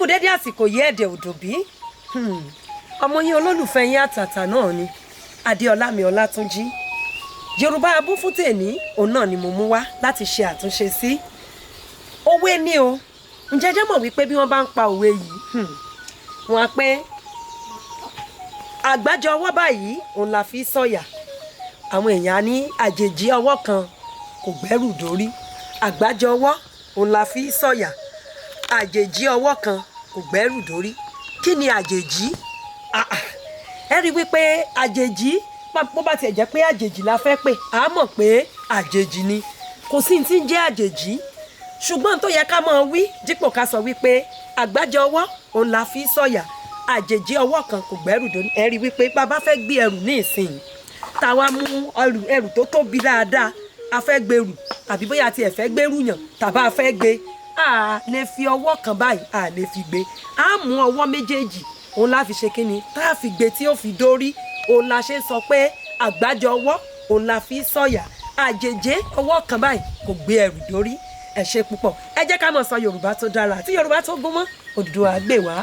kú dédé àsìkò yìí ẹ̀dẹ̀ òdòbí ọmọ yín olólùfẹ́ yín àtàtà náà ni Adéọlá mi Ọlátúnjí Yorùbá abú fún tèmi òun náà ni mo mú wá láti ṣe àtúnṣe sí òwe ni o ǹjẹ́ jẹ́ mọ̀ wípé bí wọ́n bá ń pa òwe yìí wọ́n á pé àgbájọ ọwọ́ báyìí òun la fi sọ̀yà àwọn èèyàn ní àjèjì ọwọ́ kan kò gbẹ́rù dórí àgbájọ ọwọ́ òun la fi sọ̀yà àjèjì ọwọ́ kan kò gbẹ́rù dórí kí ni àjèjì ẹ rí wípé àjèjì bó bá tiẹ̀ jẹ́ pé àjèjì la fẹ́ pè á mọ̀ pé àjèjì ni kò sí ní tí ń jẹ́ àjèjì ṣùgbọ́n tó yẹ ká máa wí dípò ká sọ wípé àgbájọ ọwọ́ òun la fi sọ̀yà àjèjì ọwọ́ kan kò gbẹ́rù dórí ẹ rí wípé bàbá fẹ́ gbé ẹrù ní ìsìn táwa mú ẹrù tó tóbi dáadáa a fẹ́ gbèrú àbí bóyá tiẹ̀ fẹ́ gbèrú yàn tàbá a fẹ́ gbé a lè fi ọwọ́ kan báyìí a lè fi gbé a mú ọwọ́ méjèèjì òun la fi ṣe kíni tá a fi gbé tí ó fi dórí òun la ṣe sọ pé àgbájọ ọwọ́ òun la fi sọ̀yà àjèjì ọwọ́ kan báyìí kò gbé ẹrù dórí ẹ ṣé púpọ̀ ẹ jẹ́ ká mọ̀ sọ Yorùbá tó dára àti Yorùbá tó gúnmọ́ Odùduwà gbè wá.